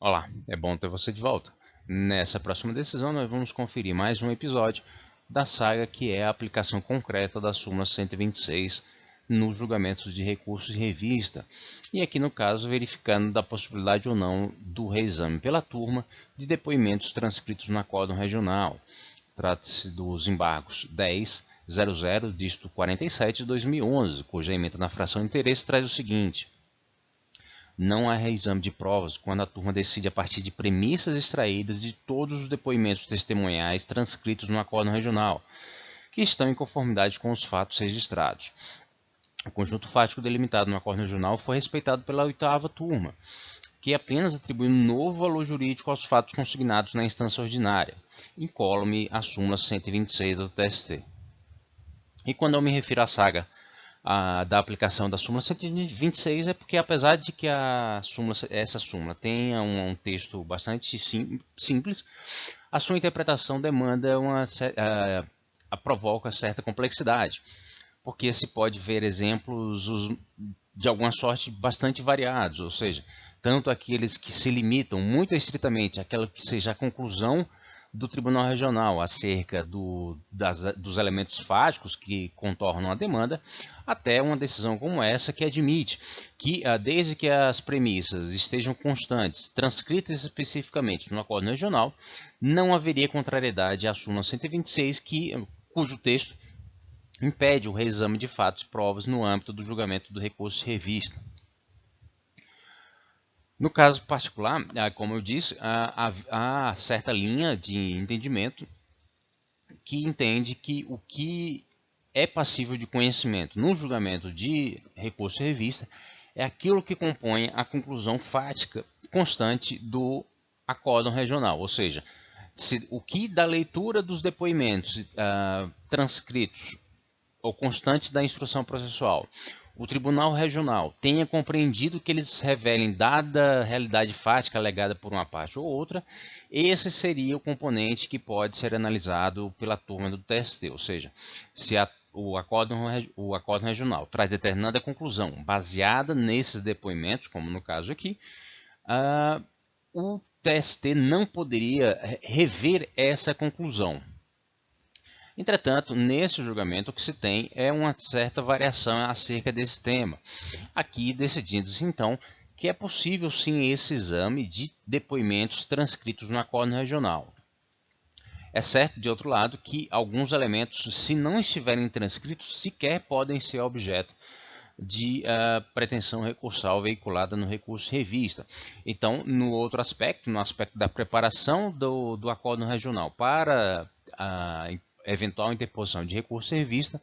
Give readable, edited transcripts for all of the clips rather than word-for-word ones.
Olá, é bom ter você de volta. Nessa próxima decisão, nós vamos conferir mais um episódio da saga que é a aplicação concreta da súmula 126 nos julgamentos de recursos de revista, e aqui no caso verificando da possibilidade ou não do reexame pela turma de depoimentos transcritos no acórdão regional. Trata-se dos embargos 10.00, dígito 47 de 2011, cuja emenda na fração de interesse traz o seguinte: não há reexame de provas quando a turma decide a partir de premissas extraídas de todos os depoimentos testemunhais transcritos no acórdão regional, que estão em conformidade com os fatos registrados. O conjunto fático delimitado no acórdão regional foi respeitado pela oitava turma, que apenas atribui um novo valor jurídico aos fatos consignados na instância ordinária, incólume a súmula 126 do TST. E quando eu me refiro à saga da aplicação da súmula 126 é porque, apesar de que essa súmula tenha um texto bastante simples, a sua interpretação demanda provoca certa complexidade, porque se pode ver exemplos de alguma sorte bastante variados, ou seja, tanto aqueles que se limitam muito estritamente àquela que seja a conclusão do Tribunal Regional acerca dos elementos fáticos que contornam a demanda, até uma decisão como essa que admite que, desde que as premissas estejam constantes, transcritas especificamente no acórdão regional, não haveria contrariedade à súmula 126, cujo texto impede o reexame de fatos e provas no âmbito do julgamento do recurso de revista. No caso particular, como eu disse, há certa linha de entendimento que entende que o que é passível de conhecimento no julgamento de recurso de revista é aquilo que compõe a conclusão fática constante do acórdão regional, ou seja, o que da leitura dos depoimentos transcritos ou constantes da instrução processual o Tribunal Regional tenha compreendido que eles revelem, dada a realidade fática alegada por uma parte ou outra, esse seria o componente que pode ser analisado pela turma do TST, ou seja, se o acórdão regional traz determinada conclusão baseada nesses depoimentos, como no caso aqui, o TST não poderia rever essa conclusão. Entretanto, nesse julgamento o que se tem é uma certa variação acerca desse tema. Aqui decidindo-se então que é possível sim esse exame de depoimentos transcritos no acórdão regional. É certo, de outro lado, que alguns elementos, se não estiverem transcritos, sequer podem ser objeto de pretensão recursal veiculada no recurso revista. Então, no outro aspecto, no aspecto da preparação do acórdão regional para a eventual interposição de recurso revista,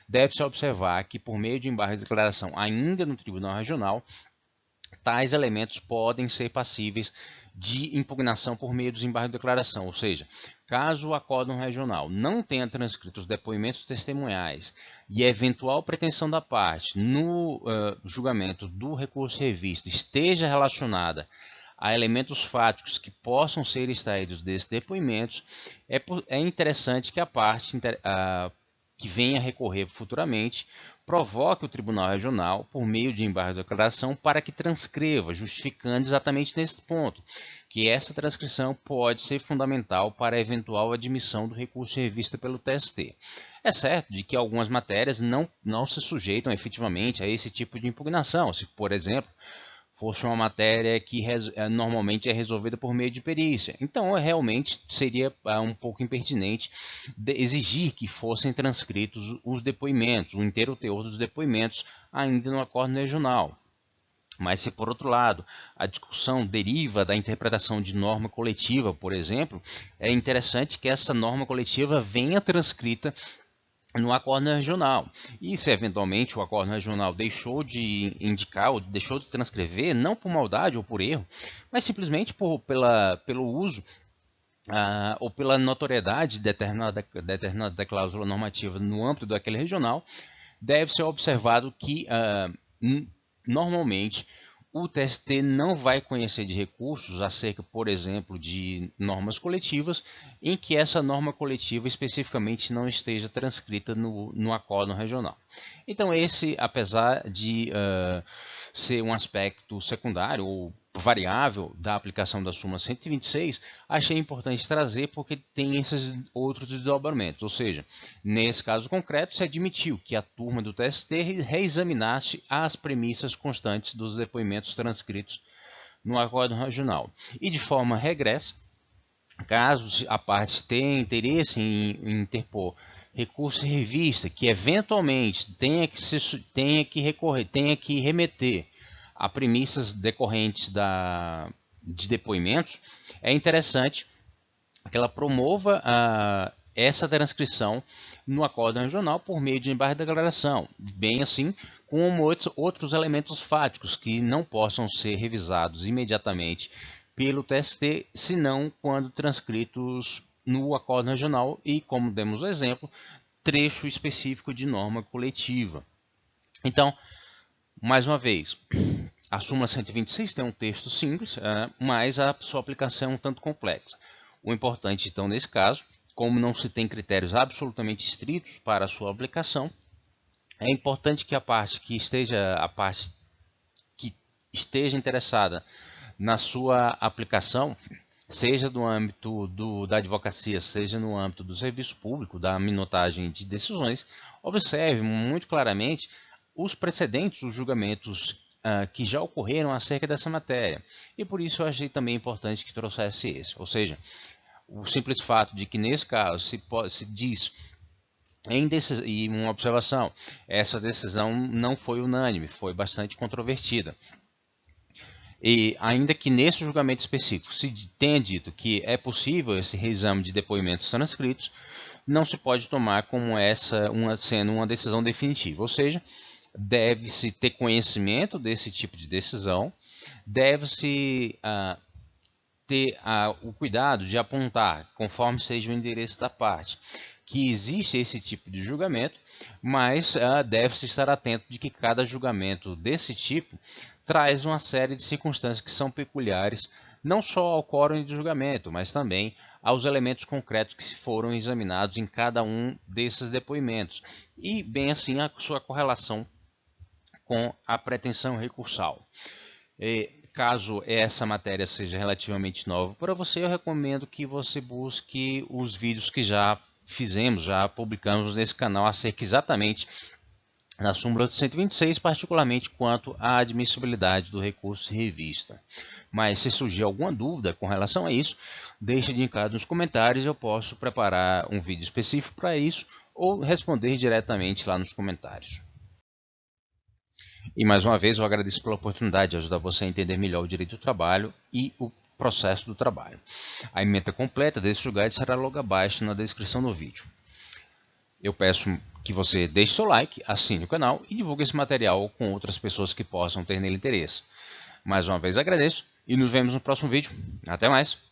deve-se observar que, por meio de embargo de declaração ainda no Tribunal Regional, tais elementos podem ser passíveis de impugnação por meio dos embargos de declaração, ou seja, caso o acórdão regional não tenha transcrito os depoimentos testemunhais e a eventual pretensão da parte no julgamento do recurso revista esteja relacionada a elementos fáticos que possam ser extraídos desses depoimentos, é interessante que a parte que venha a recorrer futuramente provoque o Tribunal Regional, por meio de embargo de declaração, para que transcreva, justificando exatamente nesse ponto, que essa transcrição pode ser fundamental para a eventual admissão do recurso de revista pelo TST. É certo de que algumas matérias não se sujeitam efetivamente a esse tipo de impugnação, se, por exemplo, fosse uma matéria que normalmente é resolvida por meio de perícia. Então, realmente seria um pouco impertinente exigir que fossem transcritos os depoimentos, o inteiro teor dos depoimentos, ainda no acórdão regional. Mas se, por outro lado, a discussão deriva da interpretação de norma coletiva, por exemplo, é interessante que essa norma coletiva venha transcrita no acórdão regional. E se eventualmente o acórdão regional deixou de indicar ou deixou de transcrever, não por maldade ou por erro, mas simplesmente pelo uso ou pela notoriedade de determinada cláusula normativa no âmbito daquele regional, deve ser observado que normalmente o TST não vai conhecer de recursos acerca, por exemplo, de normas coletivas, em que essa norma coletiva especificamente não esteja transcrita no acórdão regional. Então, esse, apesar de ser um aspecto secundário ou variável da aplicação da súmula 126, achei importante trazer porque tem esses outros desdobramentos, ou seja, nesse caso concreto se admitiu que a turma do TST reexaminasse as premissas constantes dos depoimentos transcritos no acórdão regional e de forma regressa, caso a parte tenha interesse em interpor recurso em revista que eventualmente tenha que remeter a premissas decorrentes de depoimentos, é interessante que ela promova essa transcrição no acórdão regional por meio de embargo de declaração, bem assim como outros elementos fáticos que não possam ser revisados imediatamente pelo TST, senão quando transcritos no acórdão regional e, como demos o exemplo, trecho específico de norma coletiva. Então, mais uma vez, a súmula 126 tem um texto simples, mas a sua aplicação é um tanto complexa. O importante, então, nesse caso, como não se tem critérios absolutamente estritos para a sua aplicação, é importante que a parte que esteja interessada na sua aplicação, seja no âmbito da advocacia, seja no âmbito do serviço público, da minutagem de decisões, observe muito claramente os precedentes, os julgamentos que já ocorreram acerca dessa matéria. E por isso eu achei também importante que trouxesse esse. Ou seja, o simples fato de que nesse caso se diz e uma observação, essa decisão não foi unânime, foi bastante controvertida. E ainda que nesse julgamento específico se tenha dito que é possível esse reexame de depoimentos transcritos, não se pode tomar como sendo uma decisão definitiva, ou seja, deve-se ter conhecimento desse tipo de decisão, deve-se ter o cuidado de apontar, conforme seja o endereço da parte, que existe esse tipo de julgamento, mas deve-se estar atento de que cada julgamento desse tipo traz uma série de circunstâncias que são peculiares, não só ao quórum de julgamento, mas também aos elementos concretos que foram examinados em cada um desses depoimentos, e bem assim a sua correlação com a pretensão recursal. Caso essa matéria seja relativamente nova para você, eu recomendo que você busque os vídeos que já publicamos nesse canal acerca exatamente na súmula 126, particularmente quanto à admissibilidade do recurso em revista. Mas se surgir alguma dúvida com relação a isso, deixe de indicado nos comentários, eu posso preparar um vídeo específico para isso ou responder diretamente lá nos comentários. E mais uma vez eu agradeço pela oportunidade de ajudar você a entender melhor o direito do trabalho e o processo do trabalho. A ementa completa desse julgado será logo abaixo na descrição do vídeo. Eu peço que você deixe seu like, assine o canal e divulgue esse material com outras pessoas que possam ter nele interesse. Mais uma vez agradeço e nos vemos no próximo vídeo. Até mais!